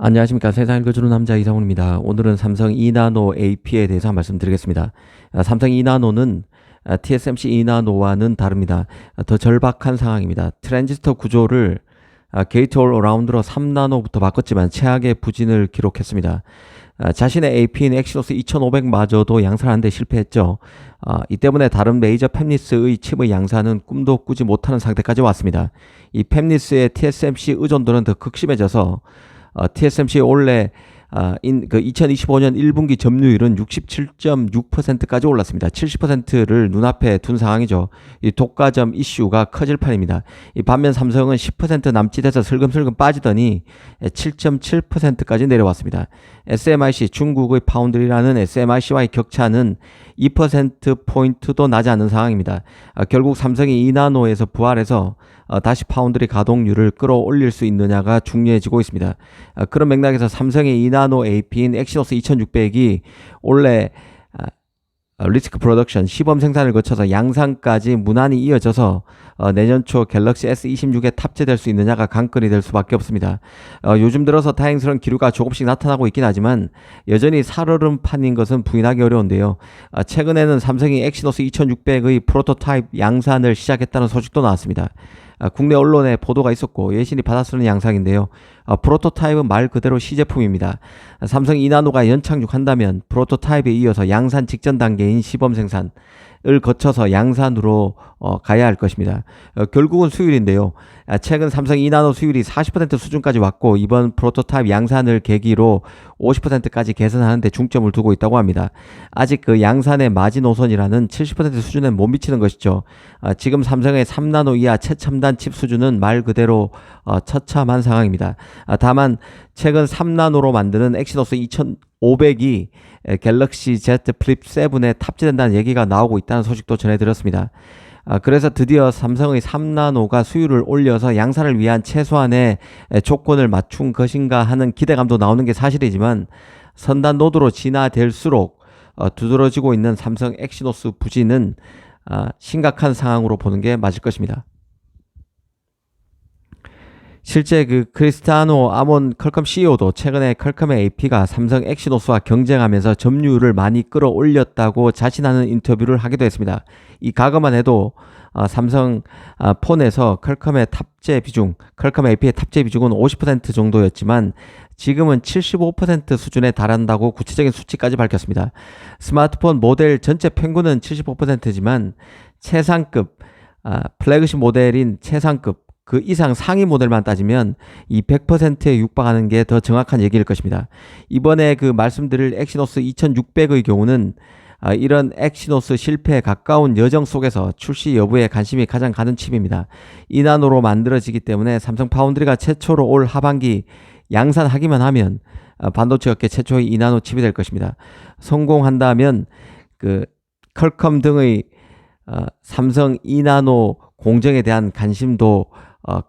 안녕하십니까. 세상 읽어주는 남자 이상훈입니다. 오늘은 삼성 2나노 AP에 대해서 말씀드리겠습니다. 삼성 2나노는 TSMC 2나노와는 다릅니다. 더 절박한 상황입니다. 트랜지스터 구조를 게이트 올 어라운드로 3나노부터 바꿨지만 최악의 부진을 기록했습니다. 자신의 AP인 엑시노스 2500마저도 양산하는 데 실패했죠. 이 때문에 다른 메이저 팹리스의 칩의 양산은 꿈도 꾸지 못하는 상태까지 왔습니다. 이 팹리스의 TSMC 의존도는 더 극심해져서 TSMC 올해 2025년 1분기 점유율은 67.6%까지 올랐습니다. 70%를 눈앞에 둔 상황이죠. 이 독과점 이슈가 커질 판입니다. 이 반면 삼성은 10% 남짓해서 슬금슬금 빠지더니 7.7%까지 내려왔습니다. SMIC 중국의 파운드리라는 SMIC와의 격차는 2%포인트도 나지 않는 상황입니다. 결국 삼성이 2나노에서 부활해서 다시 파운드리 가동률을 끌어올릴 수 있느냐가 중요해지고 있습니다. 그런 맥락에서 삼성의 2나노 AP인 엑시노스 2600이 올해 리스크 프로덕션 시범 생산을 거쳐서 양산까지 무난히 이어져서 내년 초 갤럭시 S26에 탑재될 수 있느냐가 관건이 될 수밖에 없습니다. 요즘 들어서 다행스러운 기류가 조금씩 나타나고 있긴 하지만 여전히 살얼음판인 것은 부인하기 어려운데요. 최근에는 삼성이 엑시노스 2600의 프로토타입 양산을 시작했다는 소식도 나왔습니다. 국내 언론에 보도가 있었고 여신이 받아쓰는 양상인데요. 프로토타입은 말 그대로 시제품입니다. 삼성 2나노가 연착륙한다면 프로토타입에 이어서 양산 직전 단계인 시범 생산을 거쳐서 양산으로 가야 할 것입니다. 결국은 수율인데요. 최근 삼성 2나노 수율이 40% 수준까지 왔고 이번 프로토타입 양산을 계기로 50%까지 개선하는 데 중점을 두고 있다고 합니다. 아직 그 양산의 마지노선이라는 70% 수준에 못 미치는 것이죠. 지금 삼성의 3나노 이하 최첨단 칩 수준은 말 그대로 처참한 상황입니다. 다만 최근 3나노로 만드는 엑시노스 2500이 갤럭시 Z 플립 7에 탑재된다는 얘기가 나오고 있다는 소식도 전해드렸습니다. 그래서 드디어 삼성의 3나노가 수율을 올려서 양산을 위한 최소한의 조건을 맞춘 것인가 하는 기대감도 나오는 게 사실이지만 선단 노드로 진화될수록 두드러지고 있는 삼성 엑시노스 부진은 심각한 상황으로 보는 게 맞을 것입니다. 실제 크리스티아노 아몬 퀄컴 CEO도 최근에 퀄컴의 AP가 삼성 엑시노스와 경쟁하면서 점유율을 많이 끌어올렸다고 자신하는 인터뷰를 하기도 했습니다. 이 과거만 해도 삼성 폰에서 퀄컴의 탑재 비중, 퀄컴 AP의 탑재 비중은 50% 정도였지만 지금은 75% 수준에 달한다고 구체적인 수치까지 밝혔습니다. 스마트폰 모델 전체 평균은 75%지만 최상급 플래그십 모델인 최상급 그 이상 상위 모델만 따지면 이 100%에 육박하는 게 더 정확한 얘기일 것입니다. 이번에 말씀드릴 엑시노스 2600의 경우는 이런 엑시노스 실패에 가까운 여정 속에서 출시 여부에 관심이 가장 가는 칩입니다. 2나노로 만들어지기 때문에 삼성 파운드리가 최초로 올 하반기 양산하기만 하면 반도체 업계 최초의 2나노 칩이 될 것입니다. 성공한다면 퀄컴 등의 삼성 2나노 공정에 대한 관심도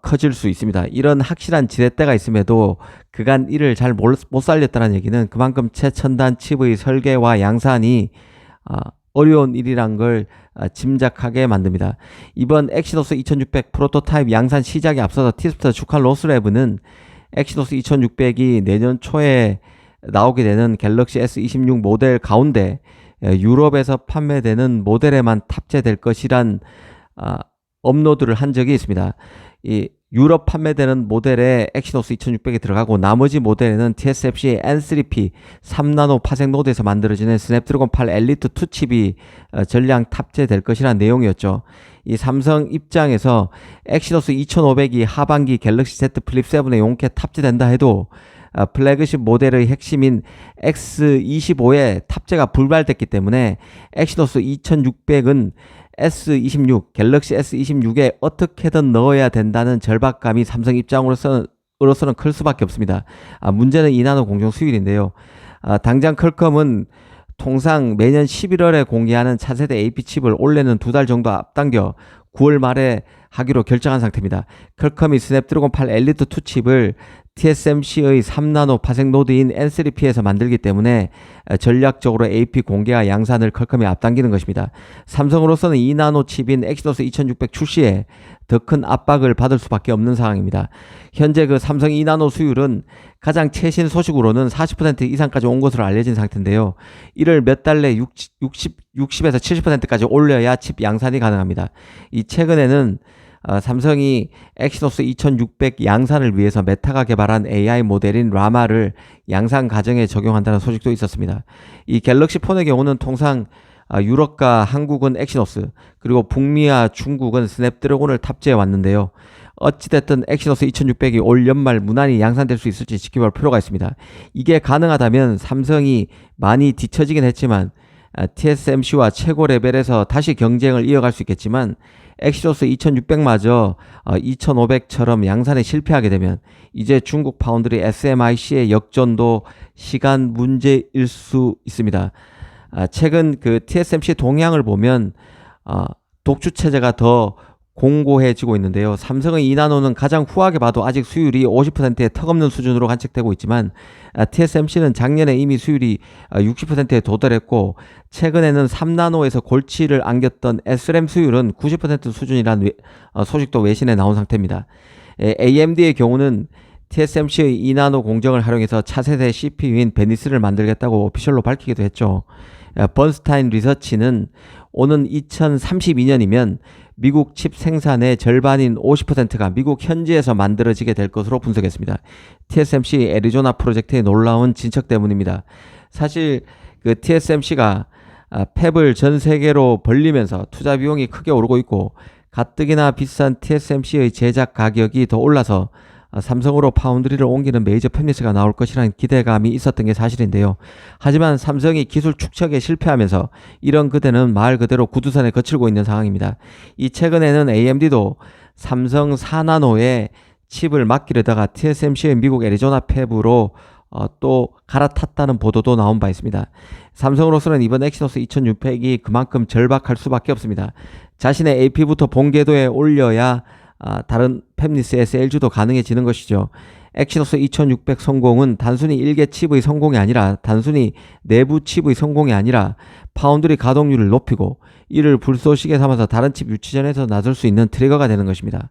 커질 수 있습니다. 이런 확실한 지렛대가 있음에도 그간 이를 잘 못 살렸다는 얘기는 그만큼 최첨단 칩의 설계와 양산이 어려운 일이란 걸 짐작하게 만듭니다. 이번 엑시노스 2600 프로토타입 양산 시작에 앞서서 티스프터 주칼 로스레브는 엑시노스 2600이 내년 초에 나오게 되는 갤럭시 S26 모델 가운데 유럽에서 판매되는 모델에만 탑재될 것이란 업로드를 한 적이 있습니다. 이 유럽 판매되는 모델에 엑시노스 2600이 들어가고 나머지 모델에는 TSMC N3P 3나노 파생 노드에서 만들어지는 스냅드래곤 8 엘리트 2 칩이 전량 탑재될 것이라는 내용이었죠. 이 삼성 입장에서 엑시노스 2500이 하반기 갤럭시 Z 플립 7에 용케 탑재된다 해도 플래그십 모델의 핵심인 X25에 탑재가 불발됐기 때문에 엑시노스 2600은 S26, 갤럭시 S26에 어떻게든 넣어야 된다는 절박감이 삼성 입장으로서는 클 수밖에 없습니다. 문제는 2나노 공정 수율인데요. 당장 퀄컴은 통상 매년 11월에 공개하는 차세대 AP 칩을 올해는 2달 정도 앞당겨 9월 말에 하기로 결정한 상태입니다. 퀄컴이 스냅드래곤 8 엘리트 2 칩을 TSMC의 3나노 파생 노드인 N3P에서 만들기 때문에 전략적으로 AP 공개와 양산을 퀄컴이 앞당기는 것입니다. 삼성으로서는 2나노 칩인 엑시노스 2600 출시에 더 큰 압박을 받을 수밖에 없는 상황입니다. 현재 그 삼성 2나노 수율은 가장 최신 소식으로는 40% 이상까지 온 것으로 알려진 상태인데요. 이를 몇 달 내 60에서 70%까지 올려야 칩 양산이 가능합니다. 이 최근에는 삼성이 엑시노스 2600 양산을 위해서 메타가 개발한 AI 모델인 라마를 양산 과정에 적용한다는 소식도 있었습니다. 이 갤럭시 폰의 경우는 통상 유럽과 한국은 엑시노스, 그리고 북미와 중국은 스냅드래곤을 탑재해 왔는데요. 어찌됐든 엑시노스 2600이 올 연말 무난히 양산될 수 있을지 지켜볼 필요가 있습니다. 이게 가능하다면 삼성이 많이 뒤처지긴 했지만 TSMC와 최고 레벨에서 다시 경쟁을 이어갈 수 있겠지만 엑시노스 2600마저 2500처럼 양산에 실패하게 되면 이제 중국 파운드리 SMIC의 역전도 시간 문제일 수 있습니다. 최근 그 TSMC 동향을 보면 독주 체제가 더 공고해지고 있는데요. 삼성의 2나노는 가장 후하게 봐도 아직 수율이 50%에 턱없는 수준으로 관측되고 있지만 TSMC는 작년에 이미 수율이 60%에 도달했고 최근에는 3나노에서 골치를 안겼던 SRAM 수율은 90% 수준이라는 소식도 외신에 나온 상태입니다. AMD의 경우는 TSMC의 2나노 공정을 활용해서 차세대 CPU인 베니스를 만들겠다고 오피셜로 밝히기도 했죠. 번스타인 리서치는 오는 2032년이면 미국 칩 생산의 절반인 50%가 미국 현지에서 만들어지게 될 것으로 분석했습니다. TSMC 애리조나 프로젝트의 놀라운 진척 때문입니다. 사실 그 TSMC가 팹을 전 세계로 벌리면서 투자 비용이 크게 오르고 있고 가뜩이나 비싼 TSMC의 제작 가격이 더 올라서 삼성으로 파운드리를 옮기는 메이저 팹리스가 나올 것이라는 기대감이 있었던 게 사실인데요. 하지만 삼성이 기술 축적에 실패하면서 이런 그대는 말 그대로 구두선에 거칠고 있는 상황입니다. 이 최근에는 AMD도 삼성 4나노에 칩을 맡기려다가 TSMC의 미국 애리조나 팹으로 또 갈아탔다는 보도도 나온 바 있습니다. 삼성으로서는 이번 엑시노스 2600이 그만큼 절박할 수밖에 없습니다. 자신의 AP부터 본 궤도에 올려야 다른 팹리스 SLG도 가능해지는 것이죠. 엑시노스 2600 성공은 단순히 일개 칩의 성공이 아니라 단순히 내부 칩의 성공이 아니라 파운드리 가동률을 높이고 이를 불쏘시개 삼아서 다른 칩 유치전에서 나설 수 있는 트리거가 되는 것입니다.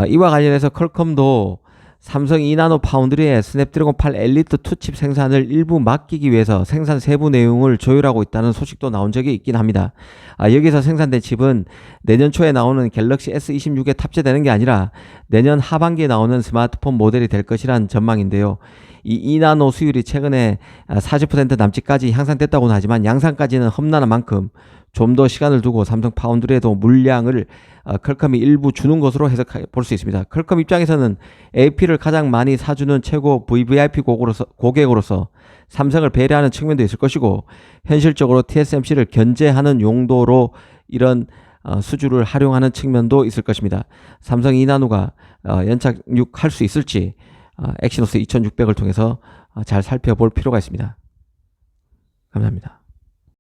이와 관련해서 퀄컴도 삼성 2나노 파운드리에 스냅드래곤 8 엘리트 2 칩 생산을 일부 맡기기 위해서 생산 세부 내용을 조율하고 있다는 소식도 나온 적이 있긴 합니다. 여기서 생산된 칩은 내년 초에 나오는 갤럭시 S26에 탑재되는 게 아니라 내년 하반기에 나오는 스마트폰 모델이 될 것이란 전망인데요. 이 2나노 수율이 최근에 40% 남짓까지 향상됐다고는 하지만 양산까지는 험난한 만큼 좀 더 시간을 두고 삼성 파운드리에도 물량을 퀄컴이 일부 주는 것으로 해석해 볼 수 있습니다. 퀄컴 입장에서는 AP를 가장 많이 사주는 최고 VVIP 고객으로서 삼성을 배려하는 측면도 있을 것이고 현실적으로 TSMC를 견제하는 용도로 이런 수주를 활용하는 측면도 있을 것입니다. 삼성 2나노가 연착륙할 수 있을지 엑시노스 2600을 통해서 잘 살펴볼 필요가 있습니다. 감사합니다.